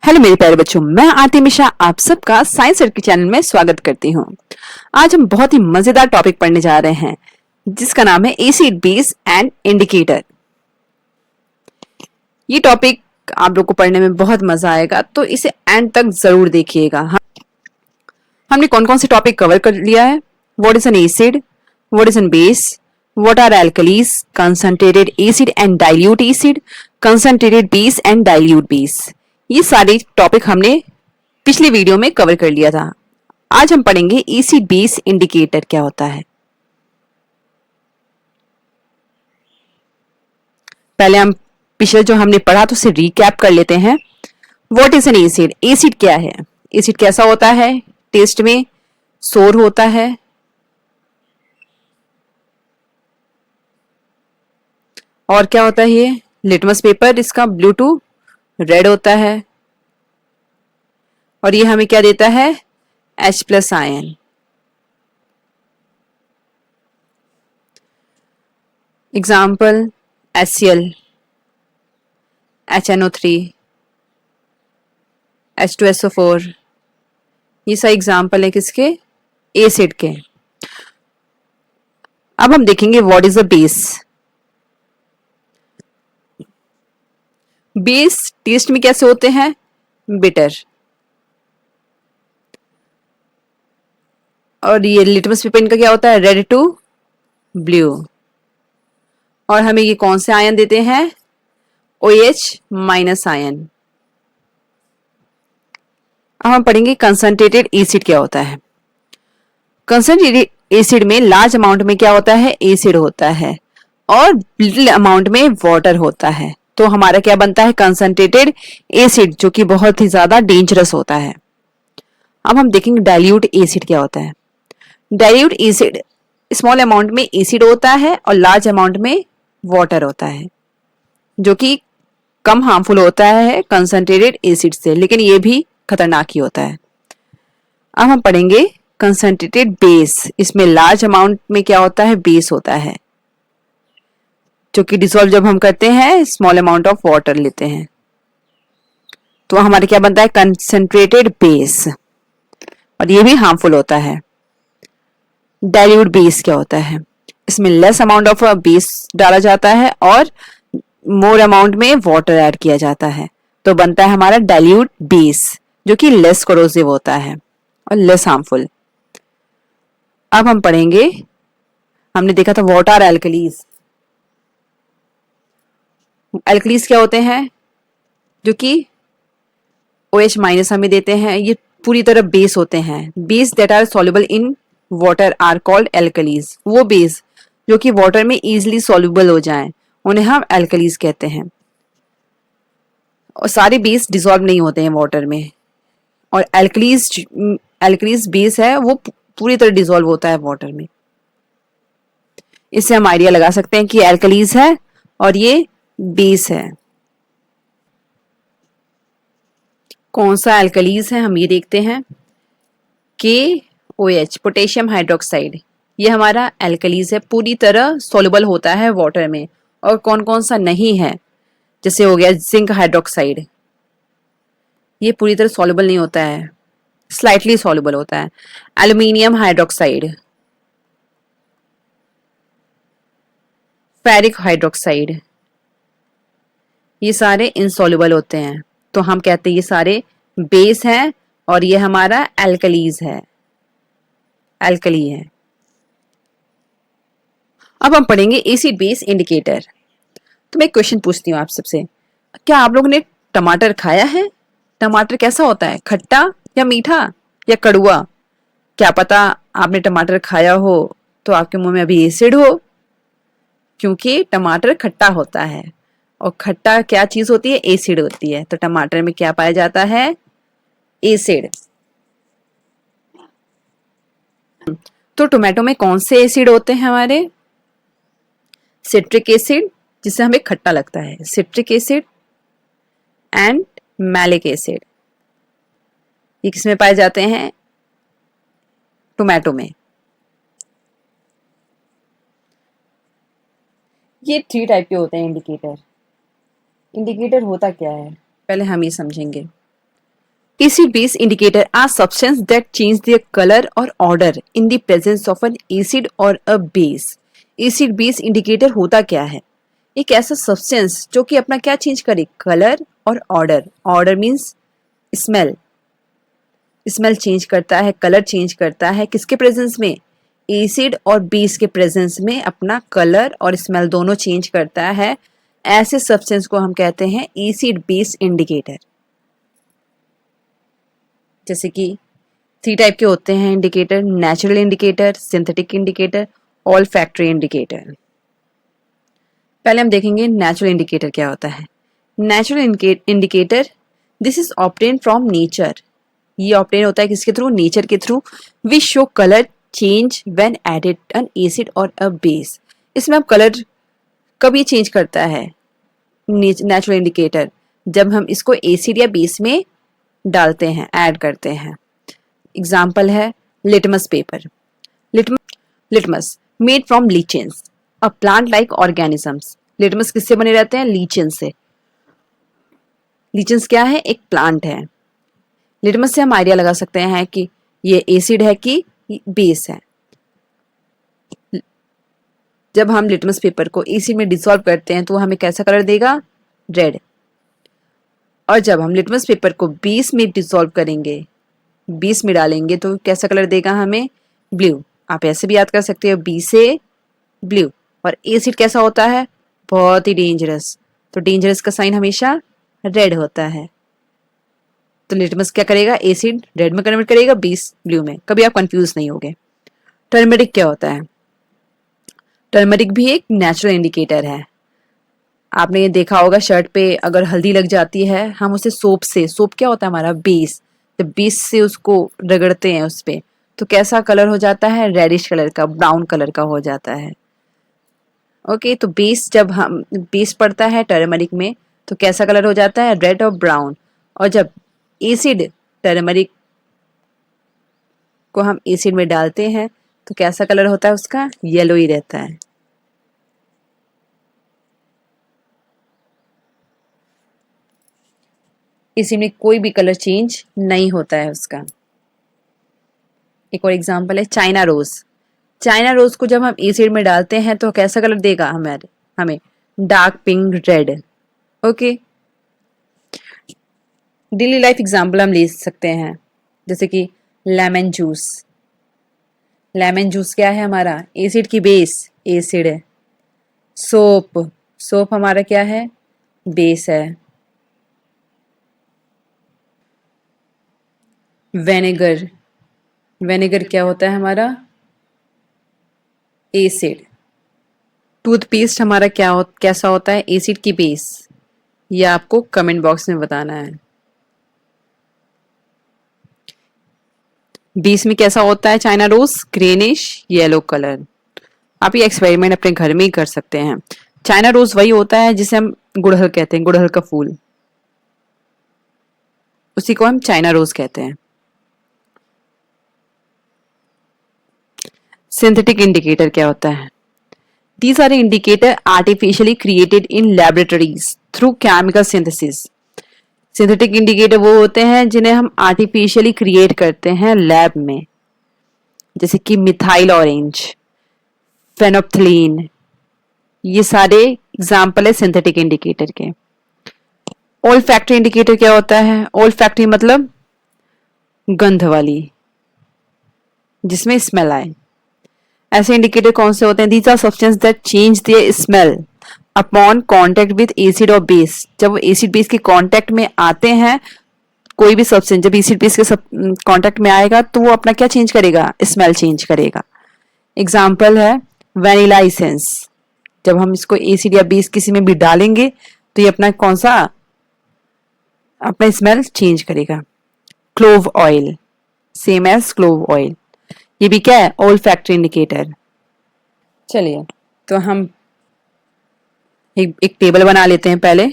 Hello मेरे प्यारे बच्चों, मैं आरती मिश्रा आप सबका साइंस सर्किट चैनल में स्वागत करती हूँ। आज हम बहुत ही मजेदार टॉपिक पढ़ने जा रहे हैं जिसका नाम है एसिड बेस एंड इंडिकेटर। ये टॉपिक आप लोग को पढ़ने में बहुत मजा आएगा, तो इसे एंड तक जरूर देखिएगा। हमने कौन कौन से टॉपिक कवर कर लिया है? What is an acid, what is an base, what are alkalis, concentrated acid and dilute acid, concentrated base and dilute base. ये सारे टॉपिक हमने पिछली वीडियो में कवर कर लिया था। आज हम पढ़ेंगे एसिड बेस इंडिकेटर क्या होता है। पहले हम पिछले जो हमने पढ़ा तो उसे रिकैप कर लेते हैं। What is an acid? Acid क्या है? एसिड कैसा होता है? टेस्ट में सोर होता है, और क्या होता है? ये लिटमस पेपर इसका ब्लू टू रेड होता है, और ये हमें क्या देता है? H+ ion. Example HCl, HNO3, H2SO4। ये सारे एग्जाम्पल है किसके? एसिड के। अब हम देखेंगे what is a base. Base test में कैसे होते हैं? बिटर। और ये लिटमस पेपर इनका क्या होता है? Red to blue. और हमें ये कौन से आयन देते हैं? OH- ion. अब हम पढ़ेंगे कंसंट्रेटेड एसिड क्या होता है। कंसंट्रेटेड एसिड में लार्ज अमाउंट में क्या होता है? एसिड होता है, और लिटिल अमाउंट में वाटर होता है। तो हमारा क्या बनता है? कंसंट्रेटेड एसिड, जो कि बहुत ही ज्यादा डेंजरस होता है। अब हम देखेंगे डाइल्यूट एसिड क्या होता है। डाइल्यूट एसिड स्मॉल अमाउंट में एसिड होता है और लार्ज अमाउंट में वाटर होता है, जो कि कम हार्मफुल होता है कंसंट्रेटेड एसिड से, लेकिन ये भी खतरनाक ही होता है। अब हम पढ़ेंगे कंसंट्रेटेड बेस। इसमें लार्ज अमाउंट में क्या होता है? बेस होता है, जो कि डिसॉल्व जब हम करते हैं स्मॉल अमाउंट ऑफ वाटर लेते हैं, तो हमारे क्या बनता है? कंसंट्रेटेड बेस, और ये भी हार्मफुल होता है। डाइल्यूट बेस क्या होता है? इसमें लेस अमाउंट ऑफ बेस डाला जाता है और मोर अमाउंट में वाटर ऐड किया जाता है, तो बनता है हमारा डाइल्यूट बेस, जो कि लेस कोरोसिव होता है और लेस हार्मफुल। अब हम पढ़ेंगे, हमने देखा था व्हाट आर एल्कलीज। एल्कलीज क्या होते हैं? जो कि OH- हमें देते हैं। ये पूरी तरह बेस होते हैं। Base that are soluble in water are called alkalis. वो बेस जो कि वाटर में इजीली सॉल्युबल हो जाएं, उन्हें हम एल्कलीज कहते हैं। और सारे बेस डिसॉल्व नहीं होते हैं वाटर में, और एल्कलीज बेस है वो पूरी तरह डिसॉल्व होता है वाटर में। इससे हम आइडिया लगा सकते हैं कि एल्कलीज है और ये बेस है। कौन सा एल्कलीज है हम ये देखते हैं। KOH पोटेशियम हाइड्रोक्साइड, ये हमारा एल्कलीज है, पूरी तरह सॉल्युबल होता है वाटर में। और कौन कौन सा नहीं है? जैसे हो गया जिंक हाइड्रोक्साइड, ये पूरी तरह सॉल्युबल नहीं होता है, स्लाइटली सॉल्युबल होता है। एल्यूमिनियम हाइड्रोक्साइड, फेरिक हाइड्रोक्साइड, ये सारे इनसॉल्युबल होते हैं। तो हम कहते हैं ये सारे बेस हैं और ये हमारा एल्कलीज है, एल्कली है। अब हम पढ़ेंगे एसिड बेस इंडिकेटर। तो मैं क्वेश्चन पूछती हूँ आप सबसे, क्या आप लोगों ने टमाटर खाया है? टमाटर कैसा होता है? खट्टा या मीठा या कड़वा? क्या पता आपने टमाटर खाया हो तो आपके मुंह में अभी एसिड हो, क्योंकि टमाटर खट्टा होता है, और खट्टा क्या चीज होती है? एसिड होती है। तो टमाटर में क्या पाया जाता है? एसिड। तो टोमेटो में कौन से एसिड होते हैं हमारे? सिट्रिक एसिड, जिससे हमें खट्टा लगता है, citric acid and malic acid. ये किसमें पाए जाते हैं? टोमेटो में। ये 3 टाइप के होते हैं इंडिकेटर। इंडिकेटर होता क्या है, पहले हम ये समझेंगे। Acid base indicator are substances that change their color or order in the presence of an acid or a base. Acid base indicator होता क्या है? एक ऐसा सब्सटेंस जो कि अपना क्या चेंज करे, कलर और order. Order means smell. Smell change करता है, कलर चेंज करता है किसके प्रेजेंस में? एसिड और बेस के प्रेजेंस में अपना कलर और स्मेल दोनों चेंज करता है. ऐसे सब्सटेंस को हम कहते हैं एसिड बेस इंडिकेटर. जैसे कि 3 टाइप के होते हैं indicator: natural indicator, synthetic indicator, olfactory indicator. पहले हम देखेंगे नेचुरल इंडिकेटर क्या होता है. Natural indicator, this is obtain from nature. ये ऑब्टेन होता है किसके थ्रू? नेचर के through. We show colour change when added an acid और अ बेस. इसमें हम कलर कब ये चेंज करता है नेचुरल इंडिकेटर? जब हम इसको एसिड या बेस में डालते हैं, ऐड करते हैं. एग्जाम्पल है litmus paper. Litmus made from lichens, a plant like organisms. Litmus किससे बने रहते हैं? लीचेंस से. लीचेंस क्या है? एक प्लांट है. लिटमस से हम आइडिया लगा सकते हैं कि ये एसिड है कि बेस है. जब हम लिटमस पेपर को एसिड में डिसॉल्व करते हैं तो वो हमें कैसा कलर देगा? रेड. और जब हम लिटमस पेपर को बेस में डिसॉल्व करेंगे, बेस में डालेंगे तो कैसा कलर देगा हमें? ब्लू. आप ऐसे भी याद कर सकते हो, बी से ब्लू. और एसिड कैसा होता है? बहुत ही डेंजरस. तो डेंजरस का साइन हमेशा रेड होता है. तो लिटमस क्या करेगा? एसिड रेड में कन्वर्ट करेगा, बेस ब्लू में. कभी आप कंफ्यूज नहीं होगे. टर्मरिक क्या होता है? टर्मरिक भी एक नेचुरल इंडिकेटर है. आपने ये देखा होगा शर्ट पे अगर हल्दी लग जाती है, हम उसे सोप से, सोप क्या होता है हमारा? बेस. जब बेस से उसको रगड़ते हैं उस पे तो कैसा कलर हो जाता है? रेडिश कलर का, ब्राउन कलर का हो जाता है. ओके, तो बेस जब हम बेस पड़ता है टर्मरिक में तो कैसा कलर हो जाता है? रेड और ब्राउन. और जब एसिड टर्मरिक को हम एसिड में डालते हैं तो कैसा कलर होता है उसका? येलो ही रहता है. इसी में कोई भी कलर चेंज नहीं होता है उसका. एक और एग्जांपल है चाइना रोज. चाइना रोज को जब हम एसिड में डालते हैं तो कैसा कलर देगा हमें? Dark pink red. Okay, daily life example हम ले सकते हैं जैसे कि लेमन जूस. लेमन जूस क्या है हमारा? एसिड की बेस, एसिड है. सोप, सोप हमारा क्या है? बेस है. वेनेगर, वेनेगर क्या होता है हमारा? एसिड. टूथपेस्ट हमारा कैसा होता है? एसिड की बेस. ये आपको कमेंट बॉक्स में बताना है. बेस में कैसा होता है China rose? Greenish yellow colour. आप ये एक्सपेरिमेंट अपने घर में ही कर सकते हैं. चाइना रोज वही होता है जिसे हम गुड़हल कहते हैं, गुड़हल का फूल, उसी को हम चाइना रोज कहते हैं. सिंथेटिक इंडिकेटर क्या होता है? These are indicator artificially created in laboratories through chemical synthesis. Synthetic indicator वो होते हैं जिन्हें हम आर्टिफिशियली क्रिएट करते हैं लैब में, जैसे कि मिथाइल ऑरेंज, फेनोप्थलीन. ये सारे एग्जाम्पल है सिंथेटिक इंडिकेटर के. ओल्फैक्टरी इंडिकेटर क्या होता है? ओल्फैक्टरी मतलब गंध वाली, जिसमें स्मेल आए. ऐसे इंडिकेटर कौन से होते हैं? These are substance that change their smell upon contact with acid और बेस. जब वो एसिड बेस के कांटेक्ट में आते हैं, कोई भी सब्सटेंस जब एसिड बेस के कांटेक्ट में आएगा तो वो अपना क्या चेंज करेगा? स्मेल चेंज करेगा. एग्जाम्पल है वैनिला एसेंस. जब हम इसको एसिड या बेस किसी में भी डालेंगे तो ये अपना कौन सा अपना स्मेल चेंज करेगा. Clove oil, same as clove oil. ये भी क्या है? Olfactory indicator. चलिए, तो हम एक टेबल बना लेते हैं पहले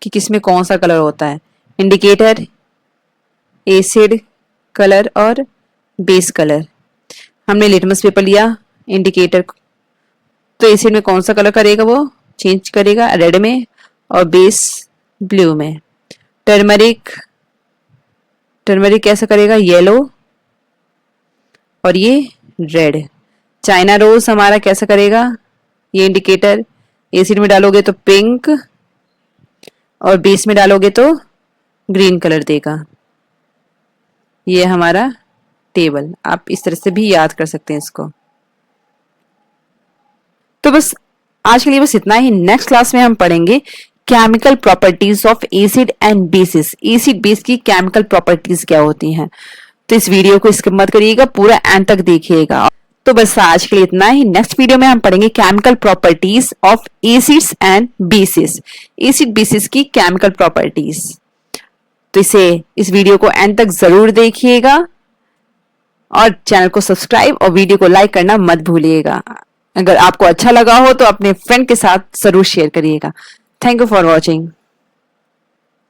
कि किसमें कौन सा कलर होता है. इंडिकेटर, एसिड कलर और बेस कलर. हमने लिटमस पेपर लिया इंडिकेटर, तो एसिड में कौन सा कलर करेगा? वो चेंज करेगा रेड में और बेस ब्लू में. टर्मरिक, टर्मरिक कैसा करेगा, येलो, और ये रेड। चाइना रोज हमारा कैसा करेगा, ये इंडिकेटर एसिड में डालोगे तो पिंक, और बेस में डालोगे तो ग्रीन कलर देगा। ये हमारा टेबल, आप इस तरह से भी याद कर सकते हैं इसको। तो बस आज के लिए बस इतना ही। नेक्स्ट क्लास में हम पढ़ेंगे chemical properties of acid and bases. Acid base की केमिकल प्रॉपर्टीज क्या होती हैं। तो इस वीडियो को स्किप मत करिएगा, पूरा एंड तक देखिएगा। तो बस आज के लिए इतना ही। नेक्स्ट वीडियो में हम पढ़ेंगे chemical properties of acids and bases. Acid basis की केमिकल प्रॉपर्टीज। तो इस वीडियो को एंड तक जरूर देखिएगा और चैनल को सब्सक्राइब और वीडियो को लाइक करना मत भूलिएगा। अगर आपको अच्छा लगा हो तो अपने फ्रेंड के साथ जरूर शेयर करिएगा। Thank you for watching.